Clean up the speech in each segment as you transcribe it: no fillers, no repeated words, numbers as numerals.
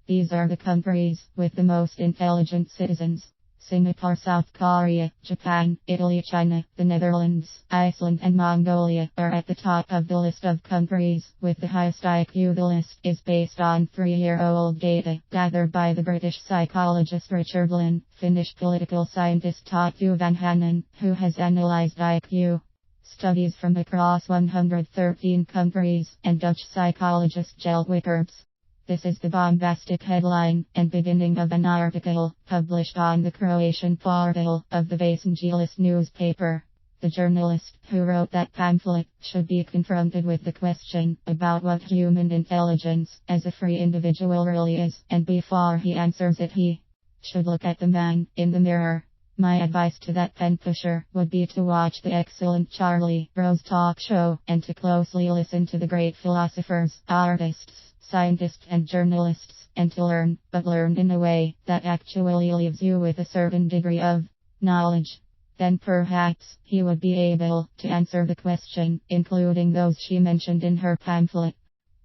These are the countries with the most intelligent citizens. Singapore, South Korea, Japan, Italy, China, the Netherlands, Iceland and Mongolia are at the top of the list of countries with the highest IQ. The list is based on 3-year-old data gathered by the British psychologist Richard Lynn, Finnish political scientist Tatu Vanhanen, who has analyzed IQ studies from across 113 countries, and Dutch psychologist Jelle Wickerts. This is the bombastic headline and beginning of an article published on the Croatian portal of the Vasangelis newspaper. The journalist who wrote that pamphlet should be confronted with the question about what human intelligence as a free individual really is, and before he answers it he should look at the man in the mirror. My advice to that pen pusher would be to watch the excellent Charlie Rose talk show and to closely listen to the great philosophers, artists, scientists and journalists, and to learn, but learn in a way that actually leaves you with a certain degree of knowledge. Then perhaps he would be able to answer the question, including those she mentioned in her pamphlet.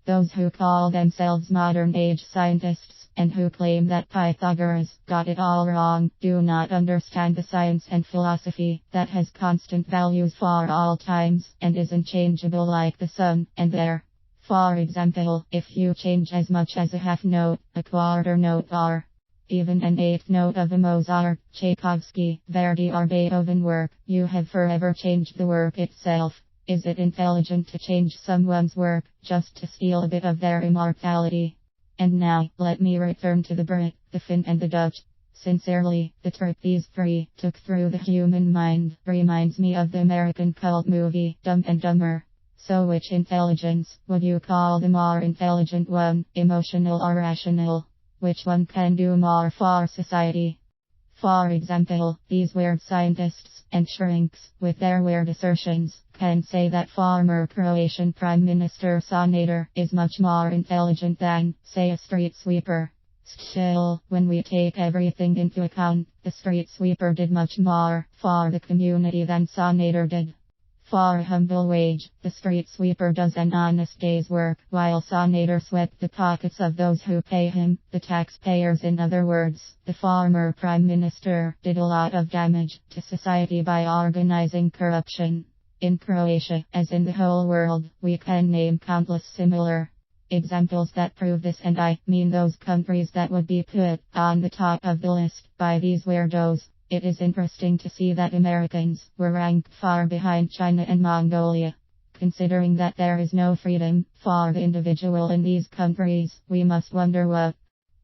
Those who call themselves modern age scientists and who claim that Pythagoras got it all wrong do not understand the science and philosophy that has constant values for all times and isn't changeable like the sun and air. For example, if you change as much as a half note, a quarter note, or even an eighth note of a Mozart, Tchaikovsky, Verdi or Beethoven work, you have forever changed the work itself. Is it intelligent to change someone's work just to steal a bit of their immortality? And now, let me return to the Brit, the Finn and the Dutch. Sincerely, the trip these three took through the human mind reminds me of the American cult movie, Dumb and Dumber. So which intelligence would you call the more intelligent one, emotional or rational? Which one can do more for society? For example, these weird scientists and shrinks, with their weird assertions, can say that former Croatian Prime Minister Sanader is much more intelligent than, say, a street sweeper. Still, when we take everything into account, the street sweeper did much more for the community than Sanader did. For a humble wage, the street sweeper does an honest day's work, while Sanader swept the pockets of those who pay him, the taxpayers. In other words, the former prime minister did a lot of damage to society by organizing corruption. In Croatia, as in the whole world, we can name countless similar examples that prove this, and I mean those countries that would be put on the top of the list by these weirdos. It is interesting to see that Americans were ranked far behind China and Mongolia. Considering that there is no freedom for the individual in these countries, we must wonder what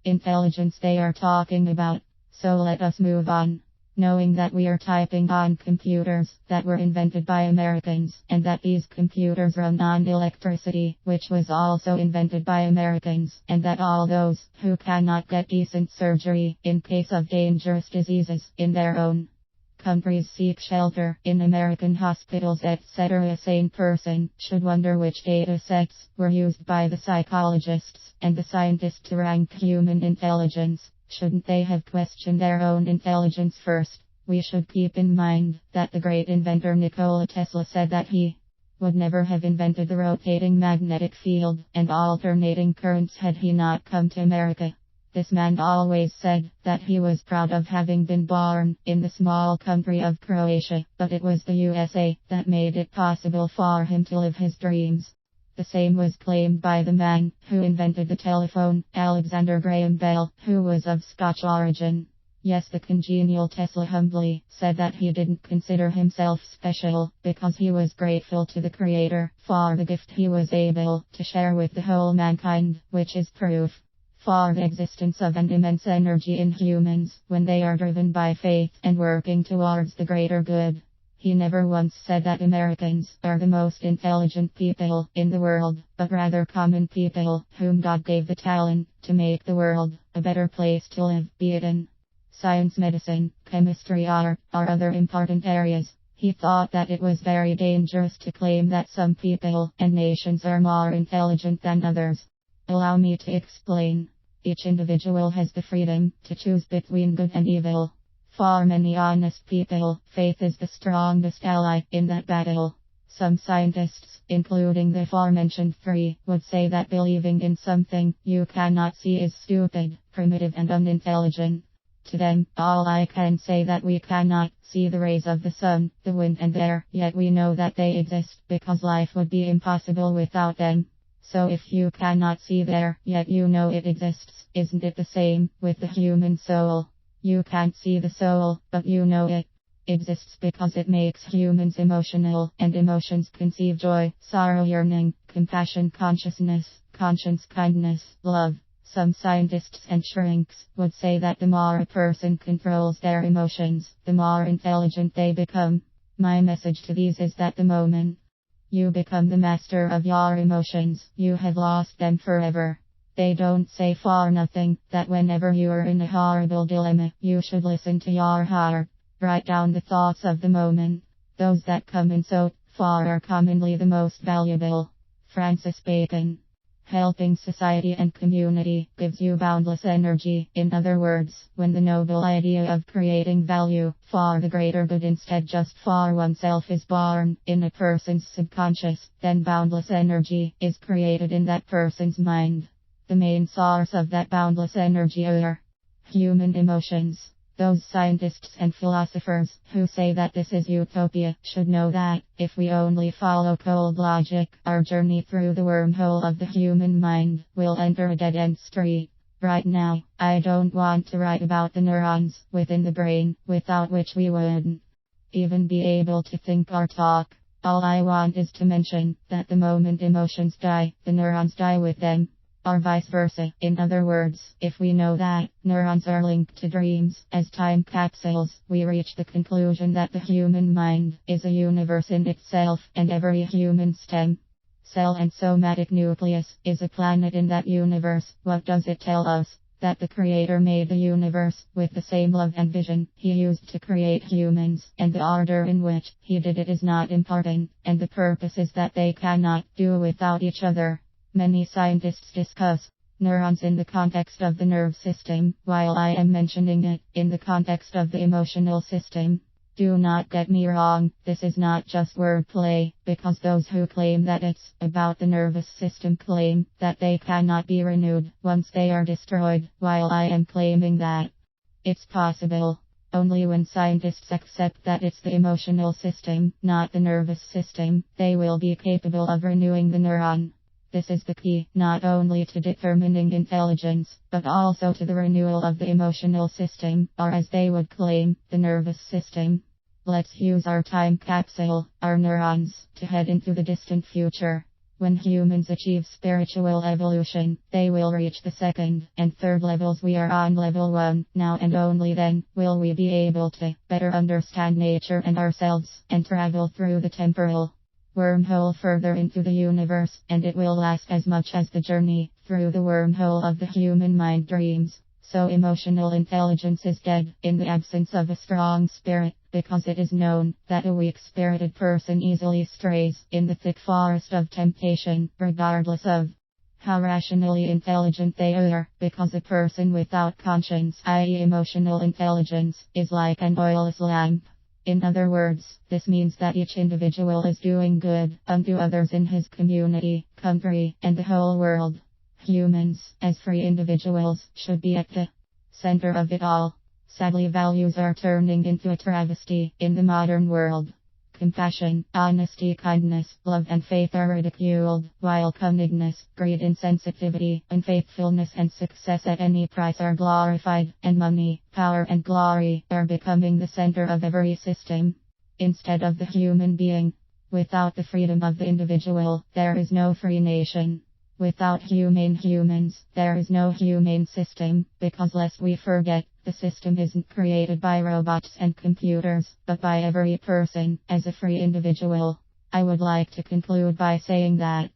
intelligence they are talking about. So let us move on. Knowing that we are typing on computers that were invented by Americans, and that these computers run on electricity, which was also invented by Americans, and that all those who cannot get decent surgery in case of dangerous diseases in their own countries seek shelter in American hospitals, etc. A sane person should wonder which data sets were used by the psychologists and the scientists to rank human intelligence. Shouldn't they have questioned their own intelligence first? We should keep in mind that the great inventor Nikola Tesla said that he would never have invented the rotating magnetic field and alternating currents had he not come to America. This man always said that he was proud of having been born in the small country of Croatia, but it was the USA that made it possible for him to live his dreams. The same was claimed by the man who invented the telephone, Alexander Graham Bell, who was of Scotch origin. Yes, the congenial Tesla humbly said that he didn't consider himself special because he was grateful to the Creator for the gift he was able to share with the whole mankind, which is proof for the existence of an immense energy in humans when they are driven by faith and working towards the greater good. He never once said that Americans are the most intelligent people in the world, but rather common people whom God gave the talent to make the world a better place to live, be it in science, medicine, chemistry, art, or other important areas. He thought that it was very dangerous to claim that some people and nations are more intelligent than others. Allow me to explain. Each individual has the freedom to choose between good and evil. For many honest people, faith is the strongest ally in that battle. Some scientists, including the aforementioned three, would say that believing in something you cannot see is stupid, primitive and unintelligent. To them, all I can say that we cannot see the rays of the sun, the wind and air, yet we know that they exist because life would be impossible without them. So if you cannot see there, yet you know it exists, isn't it the same with the human soul? You can't see the soul, but you know it exists because it makes humans emotional, and emotions conceive joy, sorrow, yearning, compassion, consciousness, conscience, kindness, love. Some scientists and shrinks would say that the more a person controls their emotions, the more intelligent they become. My message to these is that the moment you become the master of your emotions, you have lost them forever. They don't say for nothing that whenever you are in a horrible dilemma, you should listen to your heart. Write down the thoughts of the moment. Those that come in so far are commonly the most valuable. Francis Bacon. Helping society and community gives you boundless energy. In other words, when the noble idea of creating value for the greater good instead just for oneself is born in a person's subconscious, then boundless energy is created in that person's mind. The main source of that boundless energy are human emotions. Those scientists and philosophers who say that this is utopia should know that, if we only follow cold logic, our journey through the wormhole of the human mind will enter a dead-end street. Right now, I don't want to write about the neurons within the brain, without which we wouldn't even be able to think or talk. All I want is to mention that the moment emotions die, the neurons die with them. Or vice versa. In other words, if we know that neurons are linked to dreams as time capsules, we reach the conclusion that the human mind is a universe in itself, and every human stem cell and somatic nucleus is a planet in that universe. What does it tell us? That the Creator made the universe with the same love and vision He used to create humans, and the order in which He did it is not important, and the purpose is that they cannot do without each other. Many scientists discuss neurons in the context of the nerve system, while I am mentioning it in the context of the emotional system. Do not get me wrong, this is not just wordplay, because those who claim that it's about the nervous system claim that they cannot be renewed once they are destroyed, while I am claiming that it's possible. Only when scientists accept that it's the emotional system, not the nervous system, they will be capable of renewing the neuron. This is the key, not only to determining intelligence, but also to the renewal of the emotional system, or as they would claim, the nervous system. Let's use our time capsule, our neurons, to head into the distant future. When humans achieve spiritual evolution, they will reach the second and third levels. We are on level 1 now, and only then will we be able to better understand nature and ourselves, and travel through the temporal wormhole further into the universe, and it will last as much as the journey through the wormhole of the human mind dreams. So emotional intelligence is dead in the absence of a strong spirit, because it is known that a weak-spirited person easily strays in the thick forest of temptation, regardless of how rationally intelligent they are, because a person without conscience, i.e. emotional intelligence, is like an oilless lamp. In other words, this means that each individual is doing good unto others in his community, country, and the whole world. Humans, as free individuals, should be at the center of it all. Sadly, values are turning into a travesty in the modern world. Compassion, honesty, kindness, love and faith are ridiculed, while cunningness, greed, insensitivity, unfaithfulness and success at any price are glorified, and money, power and glory are becoming the center of every system, instead of the human being. Without the freedom of the individual, there is no free nation. Without humane humans, there is no humane system, because lest we forget, the system isn't created by robots and computers, but by every person, as a free individual. I would like to conclude by saying that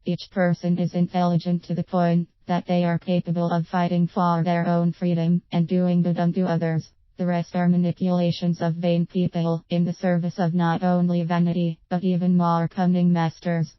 each person is intelligent to the point that they are capable of fighting for their own freedom and doing good unto others. The rest are manipulations of vain people in the service of not only vanity, but even more cunning masters.